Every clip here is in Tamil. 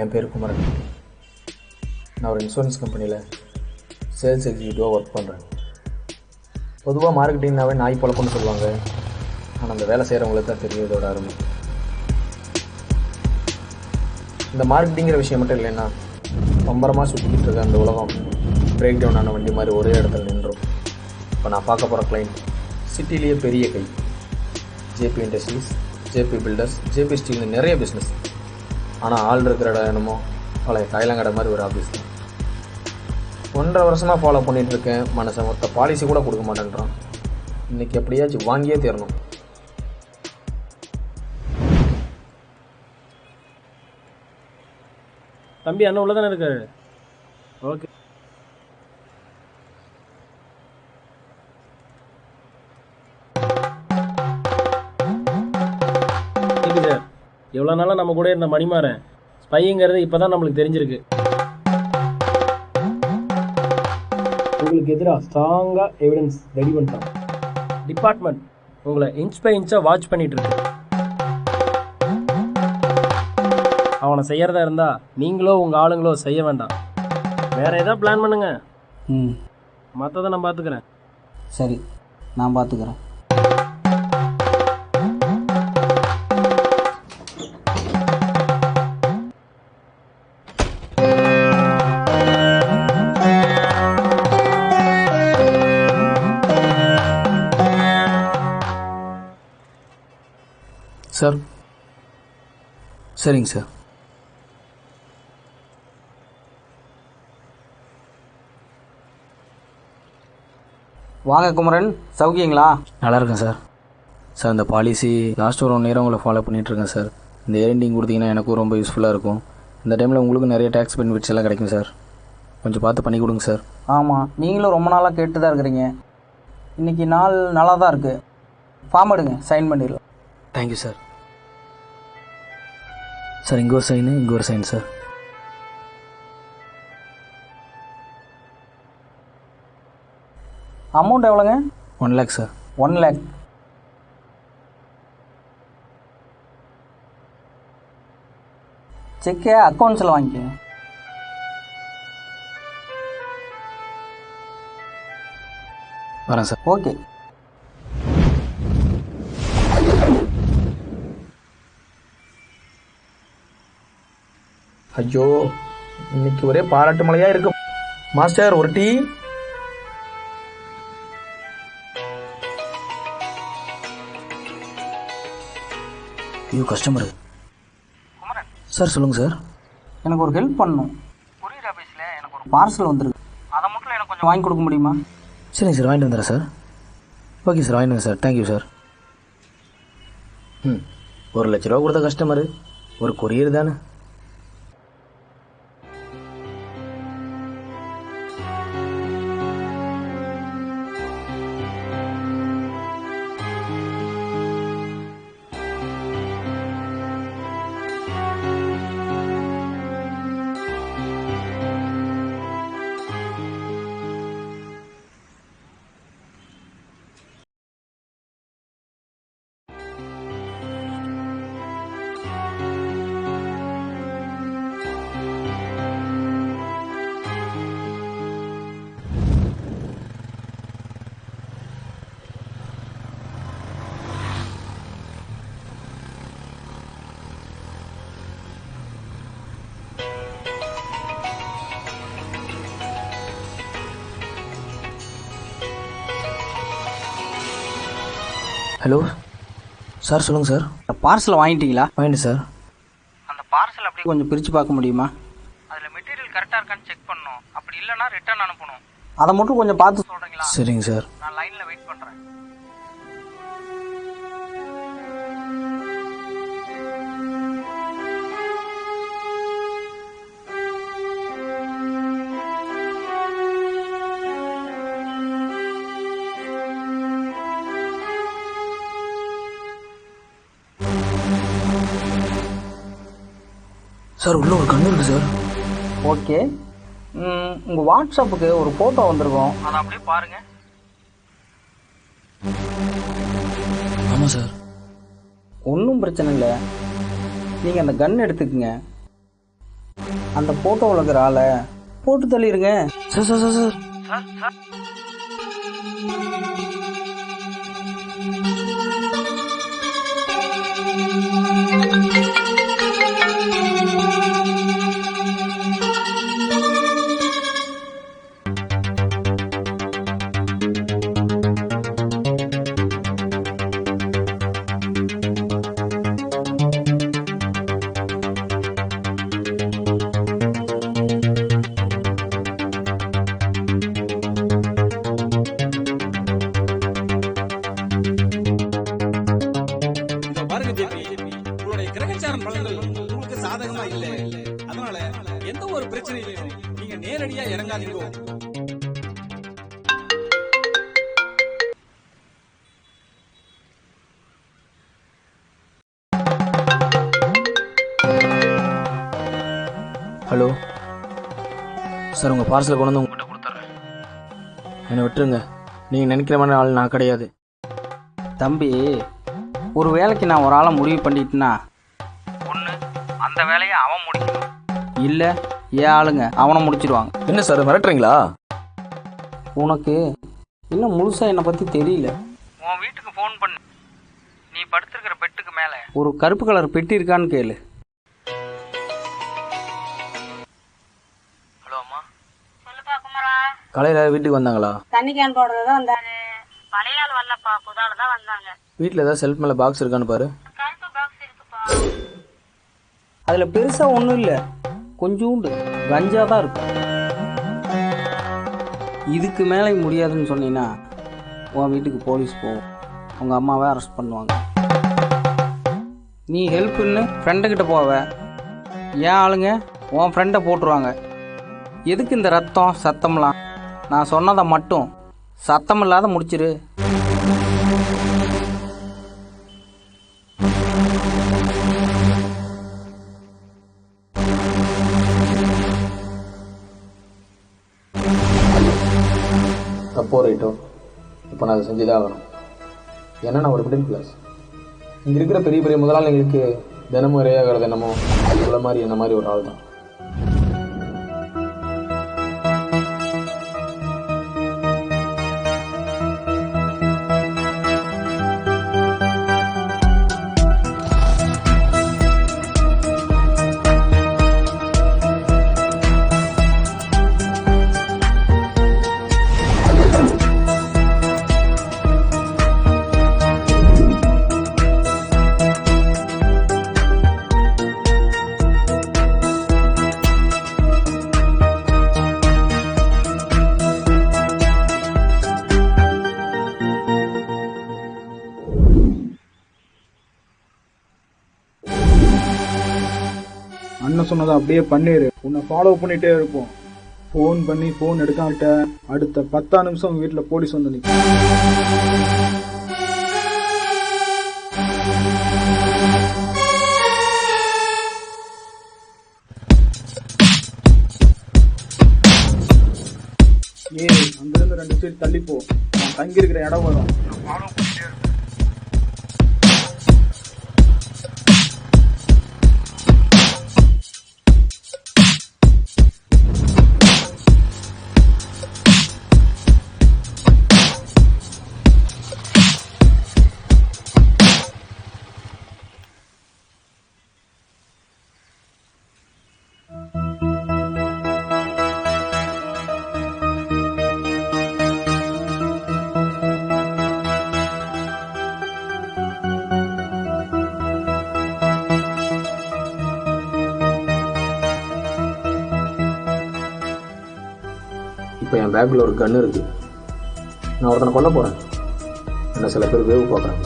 என் பேர் குமரன். நான் ஒரு இன்சூரன்ஸ் கம்பெனியில் சேல்ஸ் எக்ஸிக்யூட்டிவாக ஒர்க் பண்ணுறேன். பொதுவாக மார்க்கெட்டிங்னாவே நாய் பழக்கம்னு சொல்லுவாங்க. ஆனால் அந்த வேலை செய்கிறவங்களுக்கு தான் தெரியும் இதோட அருமை. இந்த மார்க்கெட்டிங்கிற விஷயம் மட்டும் இல்லைன்னா பம்பரமாக சுற்றிக்கிட்டு இருக்க அந்த உலகம் பிரேக் டவுன் ஆன வண்டி மாதிரி ஒரே இடத்துல நின்றோம். இப்போ நான் பார்க்க போகிற கிளைண்ட் சிட்டிலேயே பெரிய கை, JP industries, JP builders, JP ஸ்டீல்னு நிறைய பிஸ்னஸ். ஆனால் ஆள் இருக்கிற இடம் என்னமோ பழைய தைலங்கடை மாதிரி ஒரு ஆஃபீஸ் தான். 1.5 வருஷமாக ஃபாலோ பண்ணிகிட்ருக்கேன். மனசன் மொத்த பாலிசி கூட கொடுக்க மாட்டேன்றான். இன்றைக்கி எப்படியாச்சும் வாங்கியே தீரணும். தம்பி அண்ணன் உள்ள தானே இருக்காரு? ஓகே. சார், எவ்வளோ நாளாக நம்ம கூட இருந்த மணிமாறன் ஸ்பைங்கிறது இப்போ தான் நம்மளுக்கு தெரிஞ்சிருக்கு. உங்களுக்கு எதிராக ஸ்ட்ராங்காக எவிடன்ஸ் ரெடி பண்ணிட்டோம். டிபார்ட்மெண்ட் உங்களை இன்ச் பை இன்ச்சாக வாட்ச் பண்ணிட்டு இருக்கு. அவனை செய்யறதா இருந்தா நீங்களோ உங்கள் ஆளுங்களோ செய்ய வேண்டாம். வேற ஏதாவது பிளான் பண்ணுங்க. மற்றதை நான் பார்த்துக்கிறேன். சரி, நான் பார்த்துக்கிறேன். சார், சரிங்க சார். வாங்க குமரன், சௌக்கியங்களா? நல்லா இருக்கேன் சார். சார், இந்த பாலிசி லாஸ்ட் ஒரு 1 இயர் உங்களை ஃபாலோ பண்ணிகிட்ருக்கேன் சார். இந்த ஏரண்டிங் கொடுத்தீங்கன்னா எனக்கும் ரொம்ப யூஸ்ஃபுல்லாக இருக்கும். இந்த டைமில் உங்களுக்கும் நிறைய டேக்ஸ் பெனிஃபிட்ஸ் எல்லாம் கிடைக்கும் சார். கொஞ்சம் பார்த்து பண்ணி கொடுங்க சார். ஆமாம், நீங்களும் ரொம்ப நாளாக கேட்டு தான் இருக்கிறீங்க. இன்றைக்கி நாள் நல்லா தான் இருக்குது. ஃபார்ம் எடுங்க, சைன் பண்ணிடலாம். Thank you sir. சார், இங்கே ஒரு சைனு, இங்கே ஒரு சைன் சார். அமௌண்ட் எவ்வளோங்க? 1 lakh சார். 1 lakh. செக்கை அக்கௌண்ட்ஸில் வாங்கிக்கோங்க. வரேன் சார். ஓகே. ஐயோ, இன்னைக்கு ஒரே பாராட்டு மழையாக இருக்கு. மாஸ்டர், ஒரு டீ. ஐயோ, கஸ்டமரு. சார், சொல்லுங்கள் சார். எனக்கு ஒரு ஹெல்ப் பண்ணணும். கொரியர் ஆஃபீஸில் எனக்கு ஒரு பார்சல் வந்துருக்கு. அதை மட்டும் எனக்கு கொஞ்சம் வாங்கி கொடுக்க முடியுமா? சரிங்க சார், வாங்கிட்டு வந்துடுறேன் சார். ஓகே சார், வாங்கிட்டு வந்து சார். Thank you sir. 1 லட்ச ரூபா கொடுத்த கஸ்டமரு, ஒரு கொரியர் தானே. ஹலோ சார், சொல்லுங்கள் சார். பார்சலை வாங்கிட்டீங்களா? வாங்கிட்டு சார். அந்த பார்சல் அப்படியே கொஞ்சம் பிரித்து பார்க்க முடியுமா? அதில் மெட்டீரியல் கரெக்டாக இருக்கான்னு செக் பண்ணணும். அப்படி இல்லைன்னா ரிட்டர்ன் அனுப்பணும். அதை மட்டும் கொஞ்சம் பார்த்து சொல்கிறீங்களா? சரிங்க சார். நான் லைனில் வெயிட் பண்ணுறேன். சார், உள்ள ஒரு கண்ணு இருக்குது சார். ஓகே, உங்கள் வாட்ஸ்அப்புக்கு ஒரு ஃபோட்டோ வந்திருக்கோம். அதை அப்படியே பாருங்கள். ஆமாம் சார். ஒன்றும் பிரச்சனை இல்லை. நீங்கள் அந்த கன் எடுத்துக்கங்க. அந்த ஃபோட்டோவில் இருக்கிற ஆளை போட்டு தள்ளிடுங்க. சார் சார் சார் சார் பாருங்க ஜேபி, உங்களுடைய கிரகச்சாரம் பலன்கள் உங்களுக்கு சாதகமா இல்லை. அதனால எந்த ஒரு பிரச்சனையிலும் நீங்க நேரடியா இறங்காதீங்க. ஹலோ சார், உங்கள் பார்சலை கொண்டு வந்து உங்கள்கிட்ட கொடுத்துட்றேன். என்னை விட்டுருங்க. நீங்கள் நினைக்கிற மாதிரி ஆள் நான் கிடையாது. தம்பி, ஒரு வேலைக்கு நான் ஒரு ஆளை முடிவு பண்ணிட்டேன்னா ஒன்று அந்த வேலையை அவன் முடிக்கணும், இல்லை ஏன் ஆளுங்க அவனை முடிச்சிடுவாங்க. என்ன சார் மிரட்டுறீங்களா? உனக்கு இன்னும் முழுசாக என்னை பற்றி தெரியல. உன் வீட்டுக்கு ஃபோன் பண்ணு. நீ படுத்திருக்கிற பெட்டுக்கு மேலே ஒரு கருப்பு கலர் பெட்டி இருக்கான்னு கேளு. ஹலோ அம்மா. சொல்லுப்பா குமரா. காலையில் வீட்டுக்கு வந்தாங்களா? தண்ணி கேன் போடுறது தான் வந்தாரு. பழைய ஆள் வரலப்பா, புதால தான் வந்தாங்க. வீட்டில் ஏதாவது செல்ஃப் மேலே பாக்ஸ் இருக்கான்னு பாரு. கருப்பு பாக்ஸ் இருக்குப்பா. அதில் பெருசாக ஒன்றும் இல்லை, கொஞ்சோண்டு கஞ்சா தான் இருக்கும். இதுக்கு மேலே முடியாதுன்னு சொன்னீங்கன்னா உன் வீட்டுக்கு போலீஸ் போகும், உங்கள் அம்மாவை அரெஸ்ட் பண்ணுவாங்க. நீ ஹெல்ப்புன்னு ஃப்ரெண்டுக்கிட்ட போவ, ஏன் ஆளுங்க உன் ஃப்ரெண்டை போட்டுருவாங்க. எதுக்கு இந்த ரத்தம் சத்தம்லாம்? நான் சொன்னதை மட்டும் சத்தம் இல்லாத முடிச்சிரு. தப்போ ரைட்டோ, இப்போ நான் அதை செஞ்சுதான் ஆகணும். ஏன்னா நான் ஒரு மிடில் கிளாஸ். இங்கே இருக்கிற பெரிய பெரிய முதலாளிகளுக்கு தினமும் இரையாகிறது என்னமோ இவ்வளோ மாதிரி என்ன மாதிரி ஒரு ஆள் தான். அண்ணன் சொன்னதை அப்படியே பண்ணிடு. உன்னை ஃபாலோ பண்ணிட்டே இருப்போம். ஃபோன் பண்ணி ஃபோன் எடுக்காமட்ட அடுத்த 10 நிமிஷம் வீட்டில் போலீஸ் வந்து நிற்கும். அங்கிருந்து 2 சீட் தள்ளிப்போ, நான் தங்கியிருக்கிற இடம் வரும். இப்போ என் பேக்கில் ஒரு கன்று இருக்குது. நான் ஒருத்தனை கொல்ல போகிறேன். என்ன சில பேர் வேவு பார்க்குறாங்க.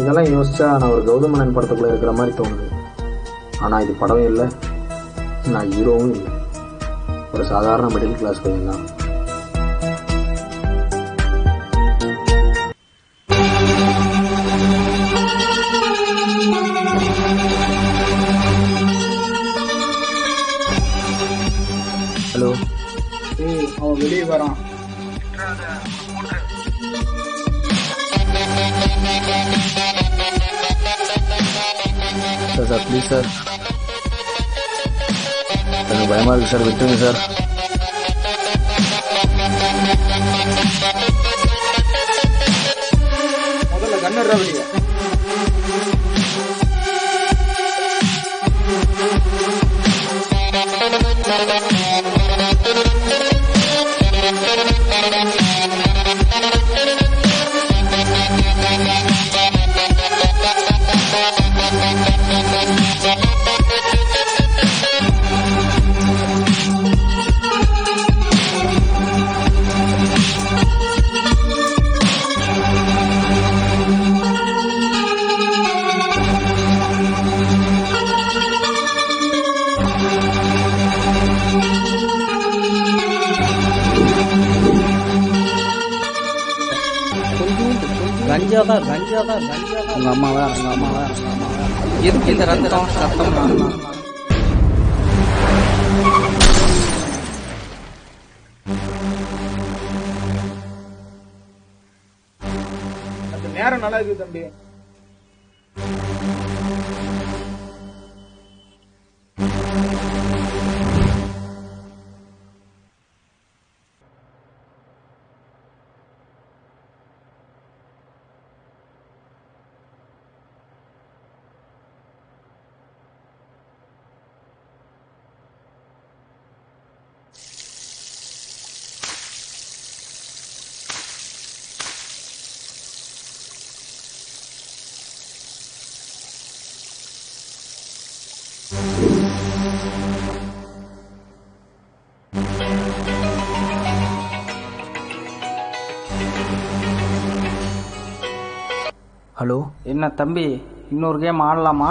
இதெல்லாம் யோசிச்சா நான் ஒரு கௌதமனன் படத்துக்குள்ளே இருக்கிற மாதிரி தோணுது. ஆனால் இது படமே இல்லை, நான் ஹீரோவும் இல்லை. ஒரு சாதாரண மிடில் கிளாஸ் பையன் தான். ஹலோ, அவன் வெளியே வரான். Sir please sir. பயமாக இருக்குது சார், விட்டுருங்க சார். முதல்ல கண்ணர் வெளியே. கஞ்சாதான் உங்க அம்மாவா எதுக்கு இந்த ரத்தம் சத்தம்லாம்? அந்த நேரம் நல்லா இருக்குது தம்பி. ஹலோ, என்ன தம்பி, இன்னொரு கேம் ஆடலாமா?